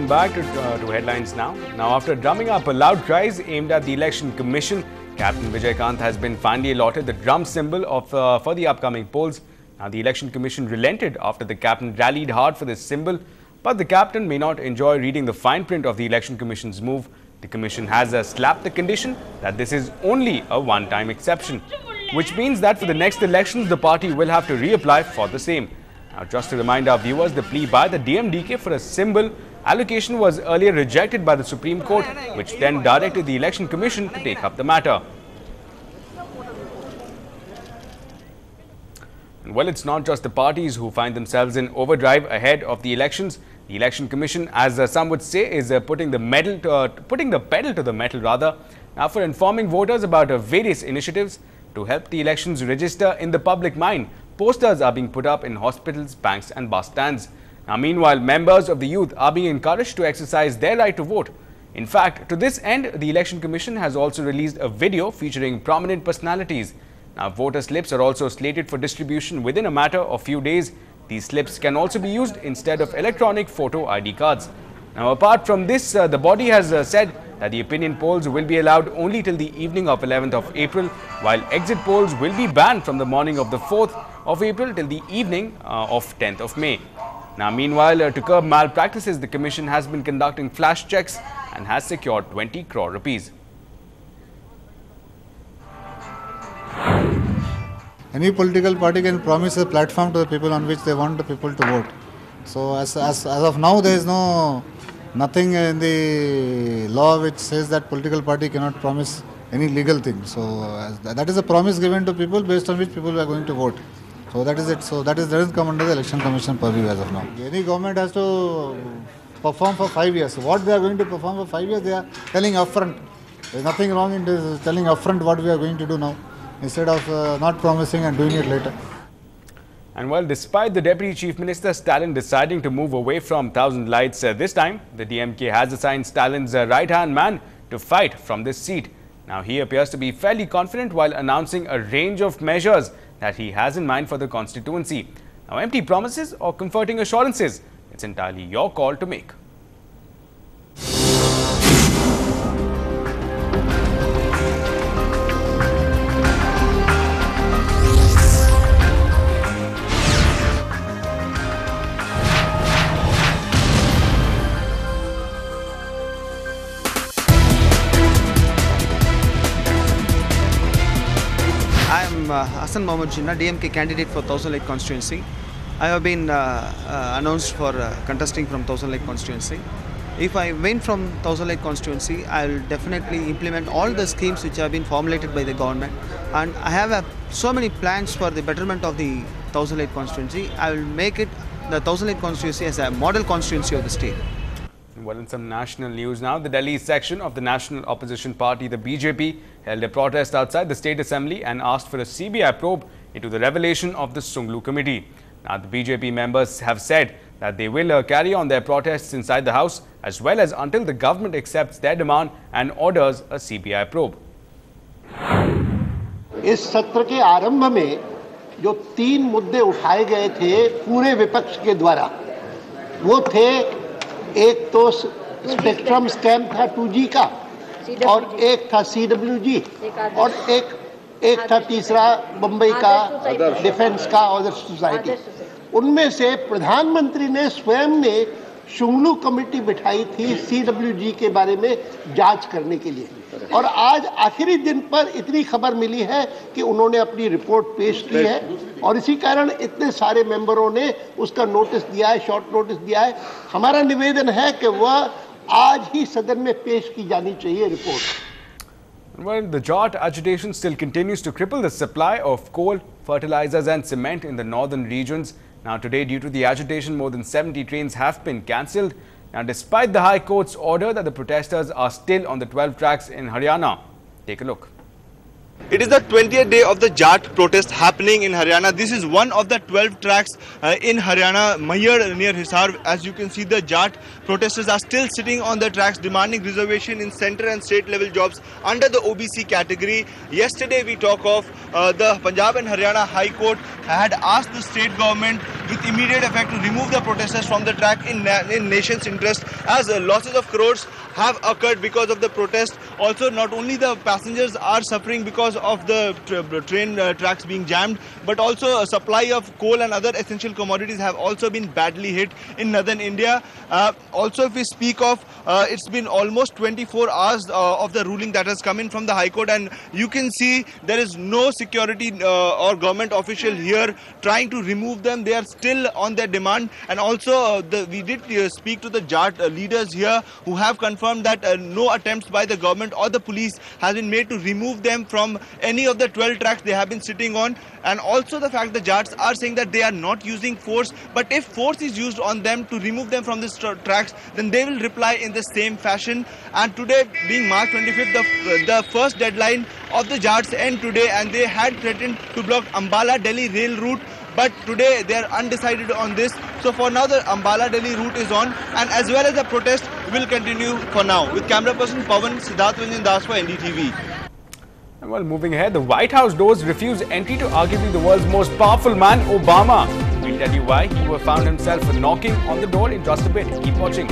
welcome back to Headlines Now. Now, after drumming up loud cries aimed at the Election Commission, Captain Vijay Kant has been finally allotted the drum symbol for the upcoming polls. Now, the Election Commission relented after the captain rallied hard for this symbol, but the captain may not enjoy reading the fine print of the Election Commission's move. The Commission has slapped the condition that this is only a one-time exception, which means that for the next elections, the party will have to reapply for the same. Now, just to remind our viewers, the plea by the DMDK for a symbol allocation was earlier rejected by the Supreme Court, which then directed the Election Commission to take up the matter. And well, it's not just the parties who find themselves in overdrive ahead of the elections. The Election Commission, as some would say, is putting the pedal to the metal rather. Now, for informing voters about various initiatives to help the elections register in the public mind, posters are being put up in hospitals, banks and bus stands. Now, meanwhile, members of the youth are being encouraged to exercise their right to vote. In fact, to this end, the Election Commission has also released a video featuring prominent personalities. Now, voter slips are also slated for distribution within a matter of few days. These slips can also be used instead of electronic photo ID cards. Now, apart from this, the body has said that the opinion polls will be allowed only till the evening of 11th of April, while exit polls will be banned from the morning of the 4th of April till the evening of 10th of May. Now, meanwhile, to curb malpractices, the Commission has been conducting flash checks and has secured 20 crore rupees. Any political party can promise a platform to the people on which they want the people to vote. So as of now, there is nothing in the law which says that political party cannot promise any legal thing. So that is a promise given to people based on which people are going to vote. So that is it. So that doesn't come under the Election Commission purview as of now. Any government has to perform for 5 years. What they are going to perform for 5 years, they are telling upfront. There is nothing wrong in this, telling upfront what we are going to do now, instead of not promising and doing it later. And well, despite the Deputy Chief Minister Stalin deciding to move away from Thousand Lights this time, the DMK has assigned Stalin's right-hand man to fight from this seat. Now, he appears to be fairly confident while announcing a range of measures that he has in mind for the constituency. Now, empty promises or comforting assurances, it's entirely your call to make. I am Hassan Mohammed Jinnah, DMK candidate for Thousand Lake constituency. I have been announced for contesting from Thousand Lake constituency. If I win from Thousand Lake constituency, I will definitely implement all the schemes which have been formulated by the government. And I have so many plans for the betterment of the Thousand Lake constituency. I will make it the Thousand Lake constituency as a model constituency of the state. Well, in some national news now, the Delhi section of the National Opposition Party, the BJP, held a protest outside the State Assembly and asked for a CBI probe into the revelation of the Sunglu Committee. Now, the BJP members have said that they will carry on their protests inside the House as well as until the government accepts their demand and orders a CBI probe. इस सत्र के आरंभ में जो 3 मुद्दे उठाए गए थे पूरे विपक्ष के द्वारा, वो थे, एक तो स्पेक्ट्रम स्कैम था 2G का, और एक था CWG, और एक था तीसरा बम्बई का डिफेंस का अदर सोसाइटी। उनमें से प्रधानमंत्री ने स्वयं ने शुंगलू कमेटी बिठाई थी CWG के बारे में जांच करने के लिए, और आज आखिरी दिन पर इतनी खबर मिली है कि उन्होंने अपनी रिपोर्ट पेश की है, और इसी कारण इतने सारे मेंबरों ने उसका नोटिस दिया है, शॉर्ट नोटिस दिया है। हमारा निवेदन है कि वह आज ही सदन में पेश की जानी चाहिए report. Well, the Jat agitation still continues to cripple the supply of coal, fertilizers and cement in the northern regions. Now, today, due to the agitation, more than 70 trains have been cancelled. Now, despite the High Court's order that the protesters are still on the 12 tracks in Haryana. Take a look. It is the 20th day of the Jat protest happening in Haryana. This is one of the 12 tracks in Haryana, Mahir near Hisar. As you can see, the Jat protesters are still sitting on the tracks demanding reservation in centre and state level jobs under the OBC category. Yesterday we talk of the Punjab and Haryana High Court had asked the state government with immediate effect to remove the protesters from the track in nation's interest, as losses of crores have occurred because of the protest. Also, not only the passengers are suffering because of the train tracks being jammed, but also a supply of coal and other essential commodities have also been badly hit in northern India. Also, if we speak of, it's been almost 24 hours of the ruling that has come in from the High Court, and you can see there is no security or government official here trying to remove them. They are still on their demand. And also, we did speak to the Jat leaders here who have confirmed that no attempts by the government or the police has been made to remove them from any of the 12 tracks they have been sitting on. And also the fact the Jats are saying that they are not using force, but if force is used on them to remove them from these tracks, then they will reply in the same fashion. And today, being March 25th, the first deadline of the Jats end today, and they had threatened to block Ambala-Delhi rail route. But today they are undecided on this. So for now the Ambala-Delhi route is on, and as well as the protest will continue for now. With camera person Pawan, Siddharth Ranjan Das for NDTV. And well, moving ahead, the White House doors refuse entry to arguably the world's most powerful man, Obama. We'll tell you why. He found himself knocking on the door in just a bit. Keep watching.